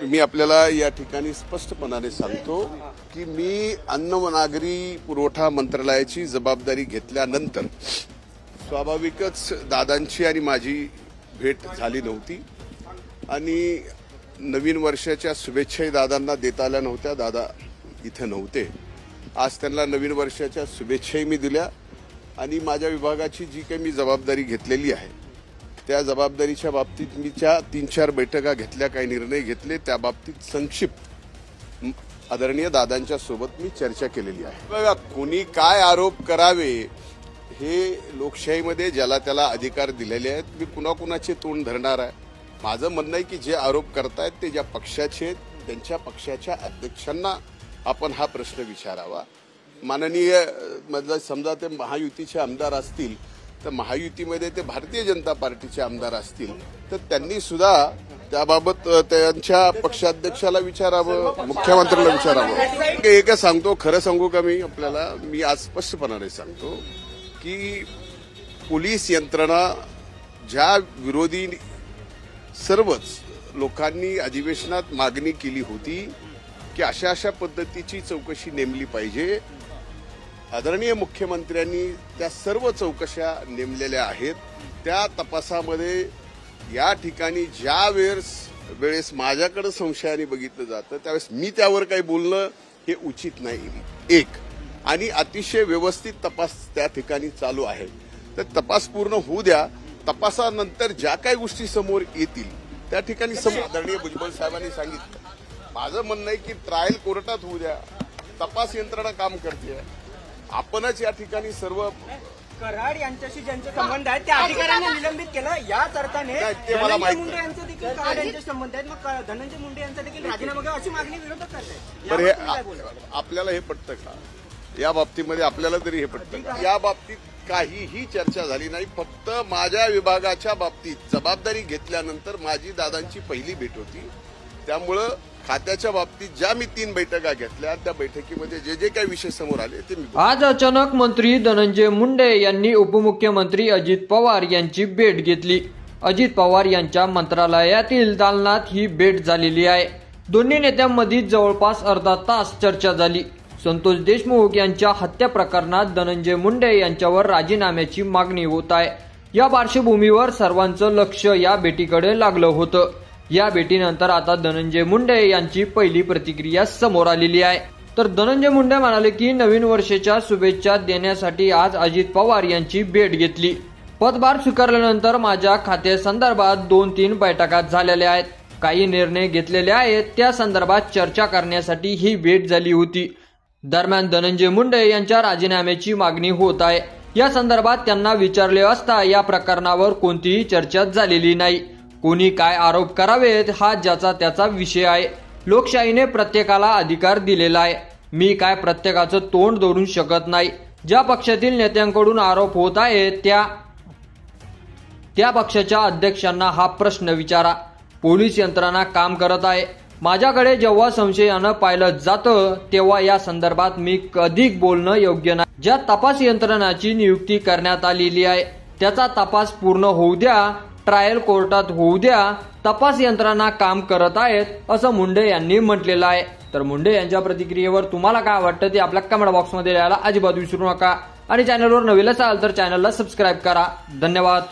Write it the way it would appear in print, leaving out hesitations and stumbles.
मी आपल्याला या ठिकाणी स्पष्टपणाने सांगतो की मी अन्न व नागरी पुरवठा मंत्रालयाची जबाबदारी घेतल्यानंतर स्वाभाविकच दादांची आणि माझी भेट झाली नव्हती आणि नवीन वर्षाच्या शुभेच्छाही दादांना देता आल्या नव्हत्या. दादा इथे नव्हते. आज त्यांना नवीन वर्षाच्या शुभेच्छाही मी दिल्या आणि माझ्या विभागाची जी काही मी जबाबदारी घेतलेली आहे त्या जबाबदारीच्या बाबतीत मी 3-4 बैठका घेतल्या, काही निर्णय घेतले. त्या बाबतीत संक्षिप्त आदरणीय दादांच्या सोबत मी चर्चा केलेली आहे. बघा, कोणी काय आरोप करावे हे लोकशाहीमध्ये ज्याला त्याला अधिकार दिलेले आहेत. मी कुणाकुणाचे तोंड धरणार आहे? माझं म्हणणं आहे की जे आरोप करतायत ते ज्या पक्षाचे आहेत त्यांच्या पक्षाच्या अध्यक्षांना आपण हा प्रश्न विचारावा. माननीय मतलब समजा ते महायुतीचे आमदार असतील तर महायुतीमध्ये ते भारतीय जनता पार्टीचे आमदार असतील तर त्यांनी सुद्धा त्याबाबत त्यांच्या पक्षाध्यक्षाला विचारावं, मुख्यमंत्र्याला विचारावं. एकच सांगतो, खरं सांगू का मी आज स्पष्टपणाने सांगतो की पोलीस यंत्रणा ज्या विरोधी सर्वच लोकांनी अधिवेशनात मागणी केली होती की अशा पद्धतीची चौकशी नेमली पाहिजे, आदरणीय मुख्यमंत्र्यांनी त्या सर्व चौकशा नेमलेल्या आहेत. त्या तपासामध्ये या ठिकाणी ज्या वेळेस माझ्याकडे संशयाने बघितलं जातं त्यावेळेस मी त्यावर काही बोलणं हे उचित नाही. एक आणि अतिशय व्यवस्थित तपास त्या ठिकाणी चालू आहे. तर तपास पूर्ण होऊ द्या. तपासानंतर ज्या काही गोष्टी समोर येतील त्या ठिकाणी आदरणीय भुजबळ साहेबांनी सांगितलं. माझं म्हणणं आहे की ट्रायल कोर्टात होऊ द्या. तपास यंत्रणा काम करते. आपणच या ठिकाणी सर्व कराड यांच्याशी ज्यांचे संबंध आहेत त्या अधिकाऱ्यांना निलंबित केलं. याच अर्थाने धनंजय मुंडे यांचे देखील कराड यांचे संबंध आहेत. मग धनंजय मुंडे यांचा देखील राजीनामा घ्यावा अशी मागणी विरोधक करतायत. आपल्याला हे पटतं का? या बाबतीमध्ये आपल्याला तरी हे पटतं का? या बाबतीत काहीही चर्चा झाली नाही. फक्त माझ्या विभागाच्या बाबतीत जबाबदारी घेतल्यानंतर माझी दादांची पहिली भेट होती. त्यामुळं खात्याच्या बाबतीत ज्या मी 3 बैठका घेतल्या त्या बैठकीमध्ये जे काही विषय समोर आले ते मी आज अचानक मंत्री धनंजय मुंडे यांनी उपमुख्यमंत्री अजित पवार यांची भेट घेतली. अजित पवार यांच्या मंत्रालयातील दालनात ही भेट झालेली आहे. दोन्ही नेत्यांमध्ये जवळपास अर्धा तास चर्चा झाली. संतोष देशमुख यांच्या हत्या प्रकरणात धनंजय मुंडे यांच्यावर राजीनाम्याची मागणी होत आहे. या पार्श्वभूमीवर सर्वांचं लक्ष या भेटीकडे लागलं होतं. या भेटीनंतर आता धनंजय मुंडे यांची पहिली प्रतिक्रिया समोर आलेली आहे. तर धनंजय मुंडे म्हणाले की नवीन वर्षाच्या शुभेच्छा देण्यासाठी आज अजित पवार यांची भेट घेतली. पदभार स्वीकारल्यानंतर माझ्या खात्यासंदर्भात 2-3 बैठका झालेल्या आहेत. काही निर्णय घेतलेले आहेत. त्या संदर्भात चर्चा करण्यासाठी ही भेट झाली होती. दरम्यान धनंजय मुंडे यांच्या राजीनाम्याची मागणी होत आहे. या संदर्भात त्यांना विचारले असता या प्रकरणावर कोणतीही चर्चा झालेली नाही. कोणी काय आरोप करावेत हा ज्याचा त्याचा विषय आहे. लोकशाहीने प्रत्येकाला अधिकार दिलेला आहे. मी काय प्रत्येकाचं तोंड धरू शकत नाही. ज्या पक्षातील नेत्यांकडून आरोप होत आहेत त्या पक्षाच्या अध्यक्षांना हा प्रश्न विचारा. पोलीस यंत्रणा काम करत आहे. माझ्याकडे जेव्हा संशयानं पाहिलं जातं तेव्हा या संदर्भात मी अधिक बोलणं योग्य नाही. ज्या तपास यंत्रणाची नियुक्ती करण्यात आलेली आहे त्याचा तपास पूर्ण होऊ द्या. ट्रायल कोर्टात होऊ द्या. तपास यंत्रणा काम करत आहेत असं मुंडे यांनी म्हटलेलं आहे. तर मुंडे यांच्या प्रतिक्रियेवर तुम्हाला काय वाटतं ते आपल्या कमेंट बॉक्समध्ये लिहायला अजिबात विसरू नका. आणि चॅनलवर नवीन असाल तर चॅनलला सबस्क्राईब करा. धन्यवाद.